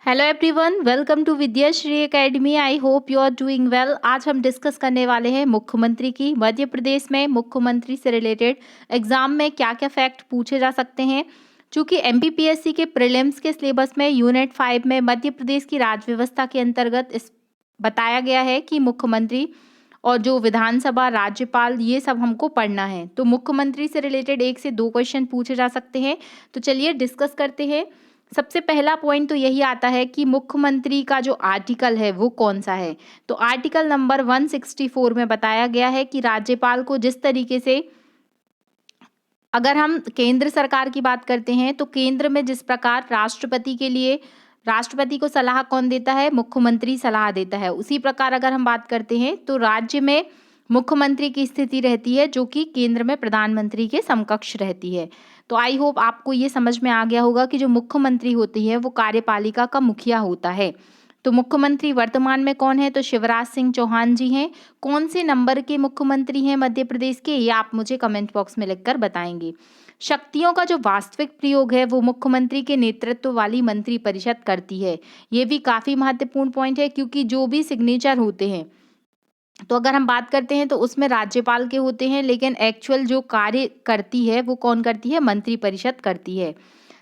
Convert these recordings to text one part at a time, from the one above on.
Hello everyone, welcome to Vidyashree Academy. I hope you are doing well. आज हम discuss करने वाले हैं मुख्यमंत्री की। मध्य प्रदेश में मुख्यमंत्री से रिलेटेड एग्जाम में क्या क्या फैक्ट पूछे जा सकते हैं। चूंकि एमपीपीएससी के प्रीलिम्स के सिलेबस में यूनिट 5 में मध्य प्रदेश की राज्य व्यवस्था के अंतर्गत इस बताया गया है कि मुख्यमंत्री और जो विधानसभा, राज्यपाल, ये सब हमको पढ़ना है। तो मुख्यमंत्री से रिलेटेड 1 से 2 क्वेश्चन पूछे जा सकते हैं। तो चलिए डिस्कस करते हैं। सबसे पहला पॉइंट तो यही आता है कि मुख्यमंत्री का जो आर्टिकल है वो कौन सा है। तो आर्टिकल नंबर 164 में बताया गया है कि राज्यपाल को जिस तरीके से, अगर हम केंद्र सरकार की बात करते हैं तो केंद्र में जिस प्रकार राष्ट्रपति के लिए, राष्ट्रपति को सलाह कौन देता है, मुख्यमंत्री सलाह देता है, उसी प्रकार अगर हम बात करते हैं तो राज्य में मुख्यमंत्री की स्थिति रहती है जो कि केंद्र में प्रधानमंत्री के समकक्ष रहती है। तो आई होप आपको ये समझ में आ गया होगा कि जो मुख्यमंत्री होती है वो कार्यपालिका का मुखिया होता है। तो मुख्यमंत्री वर्तमान में कौन है, तो शिवराज सिंह चौहान जी हैं। कौन से नंबर के मुख्यमंत्री हैं मध्य प्रदेश के, ये आप मुझे कमेंट बॉक्स में लिखकर बताएंगे। शक्तियों का जो वास्तविक प्रयोग है वो मुख्यमंत्री के नेतृत्व वाली मंत्रिपरिषद करती है। ये भी काफी महत्वपूर्ण पॉइंट है क्योंकि जो भी सिग्नेचर होते हैं, तो अगर हम बात करते हैं तो उसमें राज्यपाल के होते हैं, लेकिन एक्चुअल जो कार्य करती है वो कौन करती है, मंत्रिपरिषद करती है।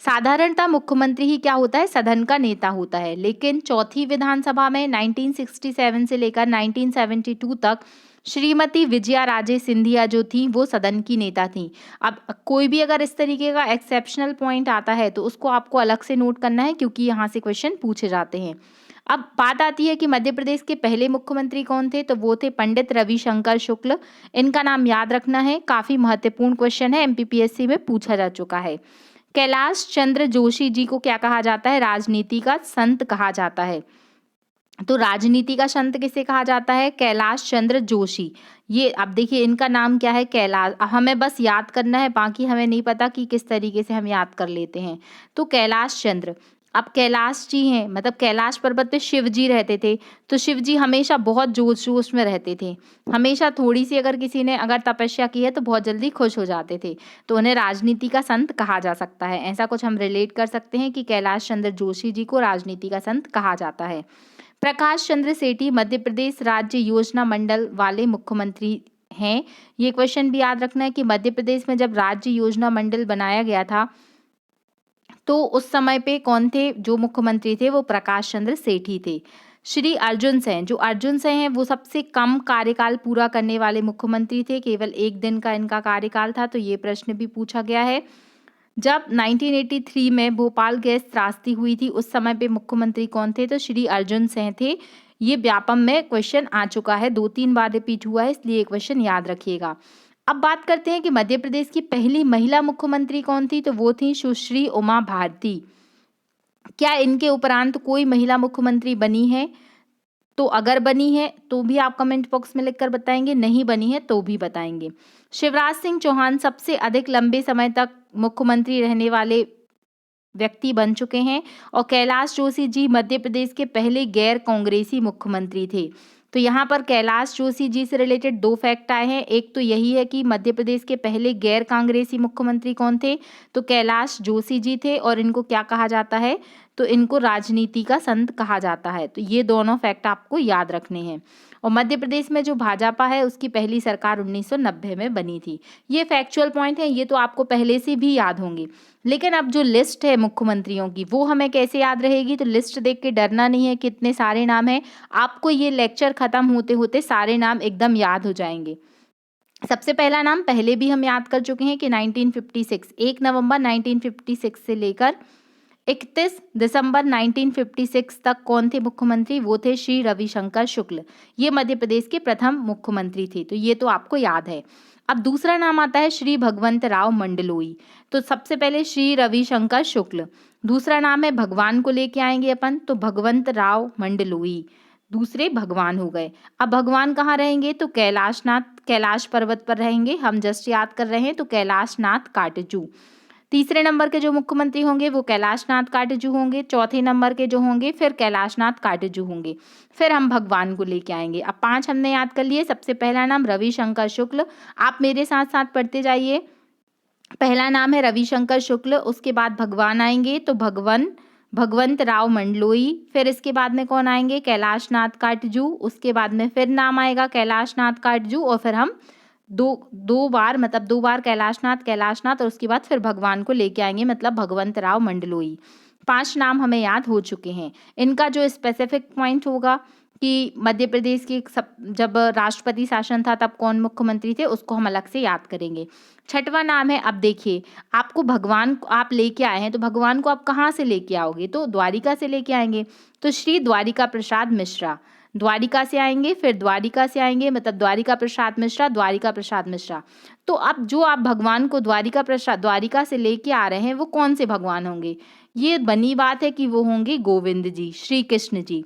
साधारणतः मुख्यमंत्री ही क्या होता है, सदन का नेता होता है। लेकिन चौथी विधानसभा में 1967 से लेकर 1972 तक श्रीमती विजया राजे सिंधिया जो थी वो सदन की नेता थी। अब कोई भी अगर इस तरीके का एक्सेप्शनल पॉइंट आता है तो उसको आपको अलग से नोट करना है क्योंकि यहाँ से क्वेश्चन पूछे जाते हैं। अब बात आती है कि मध्य प्रदेश के पहले मुख्यमंत्री कौन थे, तो वो थे पंडित रविशंकर शुक्ल। इनका नाम याद रखना है, काफी महत्वपूर्ण क्वेश्चन है, एमपीपीएससी में पूछा जा चुका है। कैलाश चंद्र जोशी जी को क्या कहा जाता है, राजनीति का संत कहा जाता है। तो राजनीति का संत किसे कहा जाता है, कैलाश चंद्र जोशी। ये अब देखिए इनका नाम क्या है, कैलाश। हमें बस याद करना है, बाकी हमें नहीं पता कि किस तरीके से हम याद कर लेते हैं। तो कैलाश चंद्र, अब कैलाश जी हैं, मतलब कैलाश पर्वत पे शिव जी रहते थे। तो शिव जी हमेशा बहुत जोश जोश में रहते थे। हमेशा थोड़ी सी अगर किसी ने अगर तपस्या की है तो बहुत जल्दी खुश हो जाते थे। तो उन्हें राजनीति का संत कहा जा सकता है। ऐसा कुछ हम रिलेट कर सकते हैं कि कैलाश चंद्र जोशी जी को राजनीति का संत कहा जाता है। प्रकाश चंद्र सेठी मध्य प्रदेश राज्य योजना मंडल वाले मुख्यमंत्री हैं। ये क्वेश्चन भी याद रखना है कि मध्य प्रदेश में जब राज्य योजना मंडल बनाया गया था तो उस समय पे कौन थे, जो मुख्यमंत्री थे वो प्रकाश चंद्र सेठी थे। श्री अर्जुन सेन, जो अर्जुन सेन हैं वो सबसे कम कार्यकाल पूरा करने वाले मुख्यमंत्री थे, केवल 1 दिन का इनका कार्यकाल था। तो ये प्रश्न भी पूछा गया है। जब 1983 में भोपाल गैस त्रासदी हुई थी उस समय पे मुख्यमंत्री कौन थे, तो श्री अर्जुन सिंह थे। ये व्यापम में क्वेश्चन आ चुका है, 2-3 बार रिपीट हुआ है, इसलिए क्वेश्चन याद रखिएगा। अब बात करते हैं कि मध्य प्रदेश की पहली महिला मुख्यमंत्री कौन थी, तो वो थी सुश्री उमा भारती। क्या इनके उपरांत कोई महिला मुख्यमंत्री बनी है, तो अगर बनी है तो भी आप कमेंट बॉक्स में लिखकर बताएंगे, नहीं बनी है तो भी बताएंगे। शिवराज सिंह चौहान सबसे अधिक लंबे समय तक मुख्यमंत्री रहने वाले व्यक्ति बन चुके हैं। और कैलाश जोशी जी मध्य प्रदेश के पहले गैर कांग्रेसी मुख्यमंत्री थे। तो यहाँ पर कैलाश जोशी जी से रिलेटेड 2 फैक्ट आए हैं। एक तो यही है कि मध्य प्रदेश के पहले गैर कांग्रेसी मुख्यमंत्री कौन थे, तो कैलाश जोशी जी थे। और इनको क्या कहा जाता है, तो इनको राजनीति का संत कहा जाता है। तो ये दोनों फैक्ट आपको याद रखने हैं। और मध्य प्रदेश में जो भाजपा है उसकी पहली सरकार 1990 में बनी थी। ये फैक्चुअल पॉइंट है, ये तो आपको पहले से भी याद होंगे। लेकिन अब जो लिस्ट है मुख्यमंत्रियों की वो हमें कैसे याद रहेगी, तो लिस्ट देख के डरना नहीं है, कितने सारे नाम हैं। आपको ये लेक्चर खत्म होते होते सारे नाम एकदम याद हो जाएंगे। सबसे पहला नाम पहले भी हम याद कर चुके हैं कि 1956, 1 नवंबर 1956 से लेकर 31 दिसंबर 1956 तक कौन थे मुख्यमंत्री, वो थे श्री रविशंकर शुक्ल। ये मध्य प्रदेश के प्रथम मुख्यमंत्री थे। तो ये तो आपको याद है। अब दूसरा नाम आता है श्री भगवंत राव मंडलोई। तो सबसे पहले श्री रविशंकर शुक्ल, दूसरा नाम है, भगवान को लेके आएंगे अपन, तो भगवंत राव मंडलोई दूसरे भगवान हो गए। अब भगवान कहाँ रहेंगे, तो कैलाशनाथ, कैलाश पर्वत पर रहेंगे। हम जस्ट याद कर रहे हैं, तो कैलाशनाथ काटजू। तीसरे नंबर के जो मुख्यमंत्री होंगे वो कैलाशनाथ काटजू होंगे। चौथे नंबर के जो होंगे फिर कैलाशनाथ काटजू होंगे। फिर हम भगवान को लेके आएंगे। अब 5 हमने याद कर लिए। सबसे पहला नाम रविशंकर शुक्ल, आप मेरे साथ साथ पढ़ते जाइए। पहला नाम है रविशंकर शुक्ल, उसके बाद भगवान आएंगे, तो भगवंत राव मंडलोई, फिर इसके बाद में कौन आएंगे, कैलाश नाथ काटजू, उसके बाद में फिर नाम आएगा कैलाश नाथ काटजू, और फिर हम दो बार मतलब 2 बार कैलाशनाथ और उसके बाद फिर भगवान को लेके आएंगे, मतलब भगवंत राव मंडलोई। 5 नाम हमें याद हो चुके हैं। इनका जो स्पेसिफिक पॉइंट होगा कि मध्य प्रदेश की जब राष्ट्रपति शासन था तब कौन मुख्यमंत्री थे, उसको हम अलग से याद करेंगे। छठवां नाम है, अब देखिए आपको भगवान आप लेके आए हैं, तो भगवान को आप कहाँ से लेके आओगे, तो द्वारिका से लेके आएंगे। तो श्री द्वारिका प्रसाद मिश्रा, द्वारिका से आएंगे, फिर द्वारिका से आएंगे, मतलब द्वारिका प्रसाद मिश्रा, द्वारिका प्रसाद मिश्रा। तो अब जो आप भगवान को द्वारिका से लेके आ रहे हैं वो कौन से भगवान होंगे, ये बनी बात है कि वो होंगे गोविंद जी, श्री कृष्ण जी,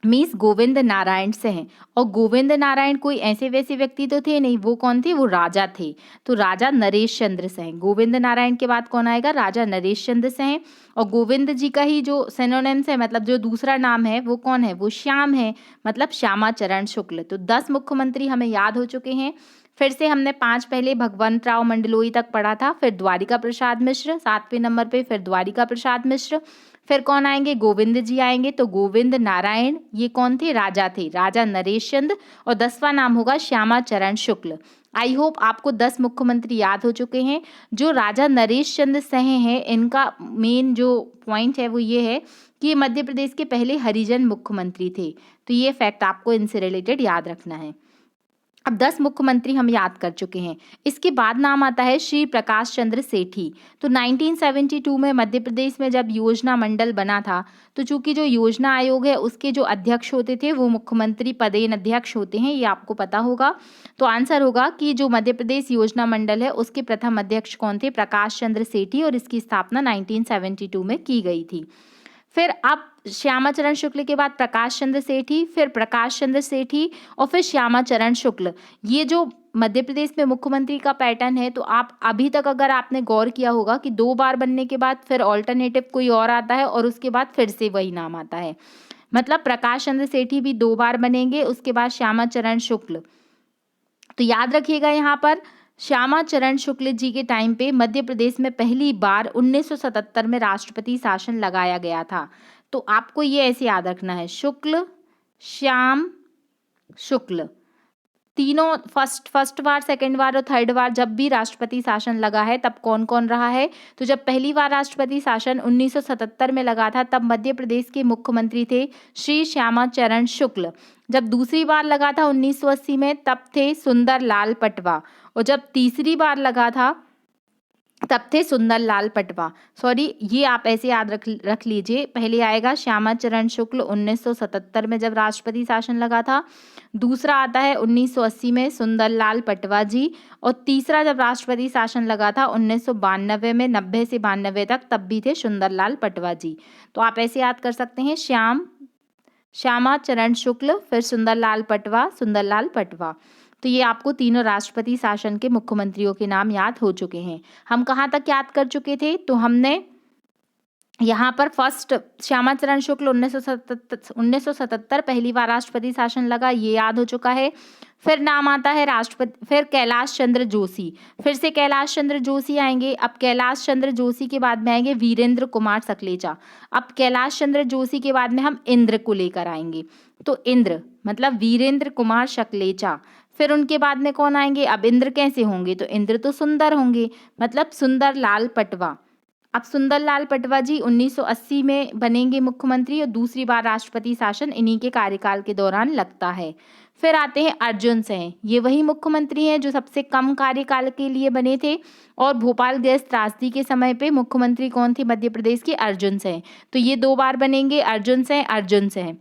मीन्स गोविंद नारायण से हैं। और गोविंद नारायण कोई ऐसे वैसे व्यक्ति तो थे नहीं, वो कौन थे, वो राजा थे। तो राजा नरेश चंद्र से हैं। गोविंद नारायण के बाद कौन आएगा, राजा नरेश चंद्र से हैं। और गोविंद जी का ही जो सिनोनिम्स है, मतलब जो दूसरा नाम है वो कौन है, वो श्याम है, मतलब श्यामाचरण शुक्ल। तो 10 मुख्यमंत्री हमें याद हो चुके हैं। फिर से हमने 5 पहले भगवंत राव मंडलोई तक पढ़ा था, फिर द्वारिका प्रसाद मिश्र 7वें नंबर पे, फिर द्वारिका प्रसाद मिश्र, फिर कौन आएंगे, गोविंद जी आएंगे। तो गोविंद नारायण ये कौन थे, राजा थे, राजा नरेश चंद्र। और 10वां नाम होगा श्यामाचरण शुक्ल। आई होप आपको 10 मुख्यमंत्री याद हो चुके हैं। जो राजा नरेश चंद्र सह हैं, इनका मेन जो पॉइंट है वो ये है कि ये मध्य प्रदेश के पहले हरिजन मुख्यमंत्री थे। तो ये फैक्ट आपको इनसे रिलेटेड याद रखना है। अब 10 मुख्यमंत्री हम याद कर चुके हैं। इसके बाद नाम आता है श्री प्रकाश चंद्र सेठी। तो 1972 में मध्य प्रदेश में जब योजना मंडल बना था, तो चूंकि जो योजना आयोग है उसके जो अध्यक्ष होते थे वो मुख्यमंत्री पदेन अध्यक्ष होते हैं, ये आपको पता होगा। तो आंसर होगा कि जो मध्य प्रदेश योजना मंडल है उसके प्रथम अध्यक्ष कौन थे, प्रकाश चंद्र सेठी, और इसकी स्थापना 1972 में की गई थी। फिर अब श्यामाचरण शुक्ल के बाद प्रकाश चंद्र सेठी, फिर प्रकाश चंद्र सेठी और फिर श्यामाचरण शुक्ल। ये जो मध्य प्रदेश में मुख्यमंत्री का पैटर्न है, तो आप अभी तक अगर आपने गौर किया होगा कि 2 बार बनने के बाद फिर ऑल्टरनेटिव कोई और आता है और उसके बाद फिर से वही नाम आता है। मतलब प्रकाश चंद्र सेठी भी 2 बार बनेंगे, उसके बाद श्यामाचरण शुक्ल। तो याद रखिएगा यहाँ पर श्यामाचरण शुक्ल जी के टाइम पे मध्य प्रदेश में पहली बार 1977 में राष्ट्रपति शासन लगाया गया था। तो आपको ये ऐसे याद रखना है, शुक्ल, श्याम, शुक्ल, तीनों फर्स्ट बार, सेकंड बार और थर्ड बार जब भी राष्ट्रपति शासन लगा है तब कौन कौन रहा है। तो जब पहली बार राष्ट्रपति शासन 1977 में लगा था तब मध्य प्रदेश के मुख्यमंत्री थे श्री श्यामाचरण शुक्ल। जब दूसरी बार लगा था 1980 में तब थे सुंदर लाल पटवा, और जब तीसरी बार लगा था तब थे सुंदर लाल पटवा। सॉरी, ये आप ऐसे याद रख लीजिए, पहले आएगा श्यामाचरण शुक्ल 1977 में जब राष्ट्रपति शासन लगा था, दूसरा आता है 1980 में सुंदर लाल पटवा जी, और तीसरा जब राष्ट्रपति शासन लगा था 1992 में, 90 से 92 तक, तब भी थे सुंदर लाल पटवा जी। तो आप ऐसे याद कर सकते हैं, श्यामाचरण शुक्ल, फिर सुंदर लाल पटवा। तो ये आपको तीनों राष्ट्रपति शासन के मुख्यमंत्रियों के नाम याद हो चुके हैं। हम कहाँ तक याद कर चुके थे, तो हमने यहाँ पर फर्स्ट श्यामाचरण शुक्ल 1977 पहली बार राष्ट्रपति शासन लगा, ये याद हो चुका है। फिर नाम आता है राष्ट्रपति, फिर कैलाश चंद्र जोशी, फिर से कैलाश चंद्र जोशी आएंगे। अब कैलाश चंद्र जोशी के बाद में आएंगे वीरेंद्र कुमार सकलेचा। अब कैलाश चंद्र जोशी के बाद में हम इंद्र को लेकर आएंगे, तो इंद्र मतलब वीरेंद्र कुमार सकलेचा। फिर उनके बाद में कौन आएंगे, अब इंद्र कैसे होंगे, तो इंद्र तो सुंदर होंगे, मतलब सुंदर लाल पटवा। अब सुंदर लाल पटवा जी 1980 में बनेंगे मुख्यमंत्री, और दूसरी बार राष्ट्रपति शासन इन्हीं के कार्यकाल के दौरान लगता है। फिर आते हैं अर्जुन सिंह, ये वही मुख्यमंत्री हैं जो सबसे कम कार्यकाल के लिए बने थे, और भोपाल गैस त्रासदी के समय पे मुख्यमंत्री कौन थे मध्य प्रदेश के, अर्जुन सिंह। तो ये 2 बार बनेंगे, अर्जुन सिंह।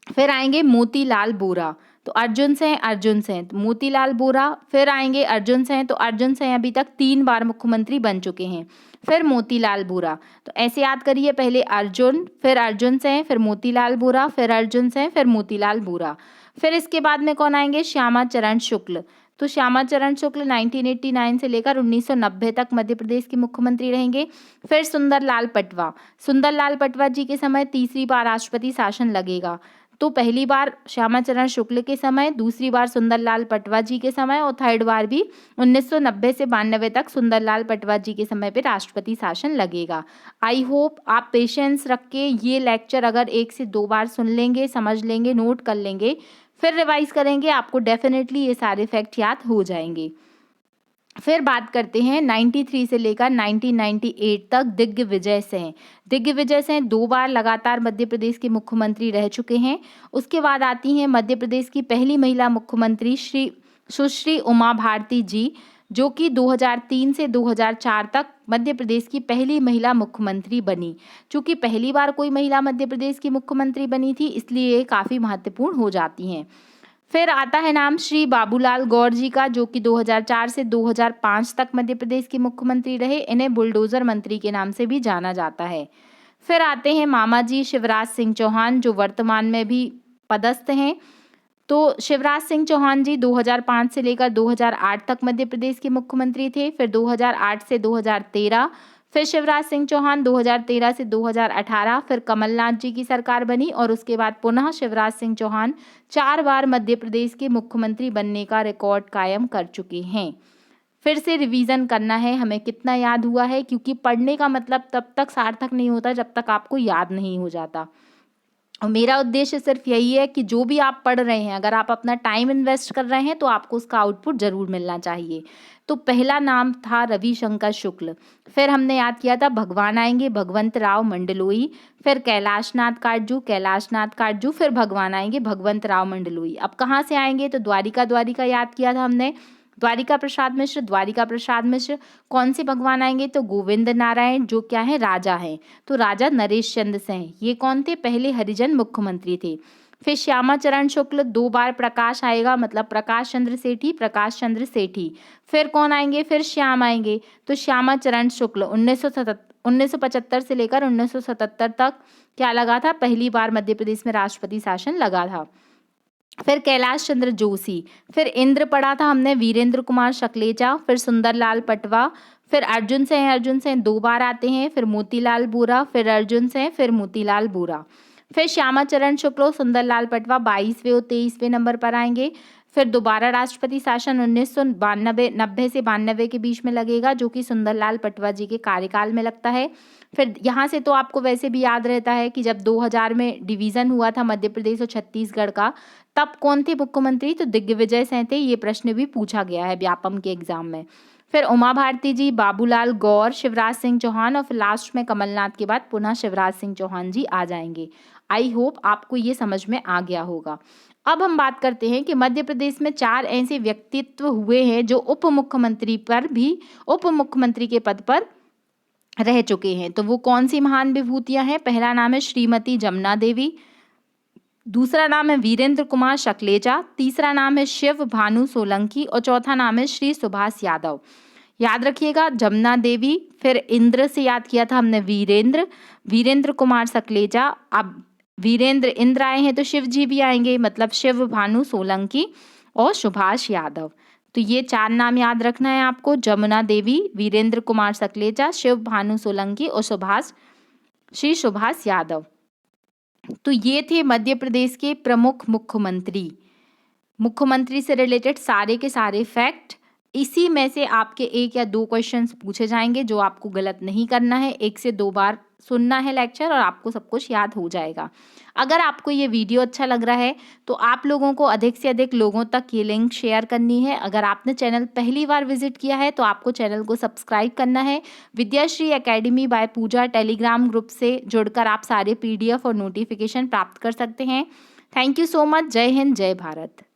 फिर आएंगे मोतीलाल बोरा, तो अर्जुन सिंह, मोतीलाल बोरा, फिर आएंगे अर्जुन सिंह। तो अर्जुन सिंह अभी तक 3 बार मुख्यमंत्री बन चुके हैं। फिर मोतीलाल बोरा, तो ऐसे याद करिए, पहले अर्जुन, फिर अर्जुन सिंह, फिर मोतीलाल बोरा, फिर अर्जुन सिंह, फिर मोतीलाल बोरा। फिर इसके बाद में कौन आएंगे, श्यामाचरण शुक्ल। तो श्यामाचरण शुक्ल 1989 से लेकर 1990 तक मध्य प्रदेश के मुख्यमंत्री रहेंगे। फिर सुंदर लाल पटवा जी के समय तीसरी बार राष्ट्रपति शासन लगेगा। तो पहली बार श्यामाचरण शुक्ल के समय, दूसरी बार सुंदरलाल पटवा जी के समय और थर्ड बार भी 1990 से 92 तक सुंदरलाल पटवा जी के समय पे राष्ट्रपति शासन लगेगा। आई होप आप पेशेंस रख के ये लेक्चर अगर 1 से 2 बार सुन लेंगे, समझ लेंगे, नोट कर लेंगे, फिर रिवाइज करेंगे, आपको डेफिनेटली ये सारे फैक्ट याद हो जाएंगे। फिर बात करते हैं 93 से लेकर 1998 तक दिग्विजय सिंह। दिग्विजय सिंह 2 बार लगातार मध्य प्रदेश के मुख्यमंत्री रह चुके हैं। उसके बाद आती हैं मध्य प्रदेश की पहली महिला मुख्यमंत्री सुश्री उमा भारती जी, जो कि 2003 से 2004 तक मध्य प्रदेश की पहली महिला मुख्यमंत्री बनी। चूँकि पहली बार कोई महिला मध्य प्रदेश की मुख्यमंत्री बनी थी, इसलिए ये काफ़ी महत्वपूर्ण हो जाती हैं। फिर आता है नाम श्री बाबूलाल गौर जी का, जो कि 2004 से 2005 तक मध्य प्रदेश के मुख्यमंत्री रहे। इन्हें बुलडोजर मंत्री के नाम से भी जाना जाता है। फिर आते हैं मामा जी शिवराज सिंह चौहान, जो वर्तमान में भी पदस्थ हैं। तो शिवराज सिंह चौहान जी 2005 से लेकर 2008 तक मध्य प्रदेश के मुख्यमंत्री थे। फिर 2008 से 2013 फिर शिवराज सिंह चौहान 2013 से 2018 फिर कमलनाथ जी की सरकार बनी और उसके बाद पुनः शिवराज सिंह चौहान 4 बार मध्य प्रदेश के मुख्यमंत्री बनने का रिकॉर्ड कायम कर चुके हैं। फिर से रिवीजन करना है हमें कितना याद हुआ है, क्योंकि पढ़ने का मतलब तब तक सार्थक नहीं होता जब तक आपको याद नहीं हो जाता। और मेरा उद्देश्य सिर्फ यही है कि जो भी आप पढ़ रहे हैं, अगर आप अपना टाइम इन्वेस्ट कर रहे हैं तो आपको उसका आउटपुट जरूर मिलना चाहिए। तो पहला नाम था रविशंकर शुक्ल। फिर हमने याद किया था भगवान आएंगे, भगवंत राव मंडलोई। फिर कैलाशनाथ काटजू, फिर भगवान आएंगे, भगवंत राव मंडलोई। अब कहाँ से आएंगे, तो द्वारिका याद किया था हमने, द्वारिका प्रसाद मिश्र। कौन से भगवान आएंगे, तो गोविंद नारायण, जो क्या है, राजा हैं। तो राजा नरेश चंद्र सिंह, ये कौन थे, पहले हरिजन मुख्यमंत्री थे। फिर श्यामाचरण शुक्ल, 2 बार प्रकाश आएगा, मतलब प्रकाश चंद्र सेठी। फिर कौन आएंगे, फिर श्याम आएंगे, तो श्यामाचरण शुक्ल 1975 से लेकर 1977 तक क्या लगा था, पहली बार मध्य प्रदेश में राष्ट्रपति शासन लगा था। फिर कैलाश चंद्र जोशी। फिर इंद्र पढ़ा था हमने, वीरेंद्र कुमार शकलेचा। फिर सुंदरलाल पटवा। फिर अर्जुन सिंह 2 बार आते हैं। फिर मोतीलाल बोरा, फिर अर्जुन सिंह, फिर मोतीलाल बोरा। फिर श्यामाचरण शुक्ल, सुंदरलाल पटवा 22वें और 23वें नंबर पर आएंगे। फिर दोबारा राष्ट्रपति शासन 1990 से 92 के बीच में लगेगा, जो कि सुंदरलाल पटवा जी के कार्यकाल में लगता है। फिर यहाँ से तो आपको वैसे भी याद रहता है कि जब 2000 में डिवीज़न हुआ था मध्य प्रदेश और छत्तीसगढ़ का, तब कौन थे मुख्यमंत्री, तो दिग्विजय सिंह थे। ये प्रश्न भी पूछा गया है व्यापम के एग्जाम में। फिर उमा भारती जी, बाबूलाल गौर, शिवराज सिंह चौहान और फिर लास्ट में कमलनाथ के बाद पुनः शिवराज सिंह चौहान जी आ जाएंगे। आई होप आपको ये समझ में आ गया होगा। अब हम बात करते हैं कि मध्य प्रदेश में 4 ऐसे व्यक्तित्व हुए हैं जो उप मुख्यमंत्री के पद पर रह चुके हैं। तो वो कौन सी महान विभूतियां हैं, पहला नाम है श्रीमती जमुना देवी, दूसरा नाम है वीरेंद्र कुमार शकलेचा, तीसरा नाम है शिव भानु सोलंकी और चौथा नाम है श्री सुभाष यादव। याद रखिएगा, जमुना देवी, फिर इंद्र से याद किया था हमने वीरेंद्र कुमार शकलेचा। अब इंद्र आए हैं तो शिव जी भी आएंगे, मतलब शिव भानु सोलंकी और सुभाष यादव। तो ये 4 नाम याद रखना है आपको, जमुना देवी, वीरेंद्र कुमार शकलेचा, शिव भानु सोलंकी और श्री सुभाष यादव। तो ये थे मध्य प्रदेश के प्रमुख मुख्यमंत्री से रिलेटेड सारे के सारे फैक्ट। इसी में से आपके 1 या 2 क्वेश्चंस पूछे जाएंगे, जो आपको गलत नहीं करना है। 1 से 2 बार सुनना है लेक्चर और आपको सब कुछ याद हो जाएगा। अगर आपको ये वीडियो अच्छा लग रहा है तो आप लोगों को अधिक से अधिक लोगों तक ये लिंक शेयर करनी है। अगर आपने चैनल पहली बार विजिट किया है तो आपको चैनल को सब्सक्राइब करना है। विद्याश्री एकेडमी बाय पूजा टेलीग्राम ग्रुप से जुड़कर आप सारे PDF और नोटिफिकेशन प्राप्त कर सकते हैं। Thank you so much. जय हिंद, जय भारत।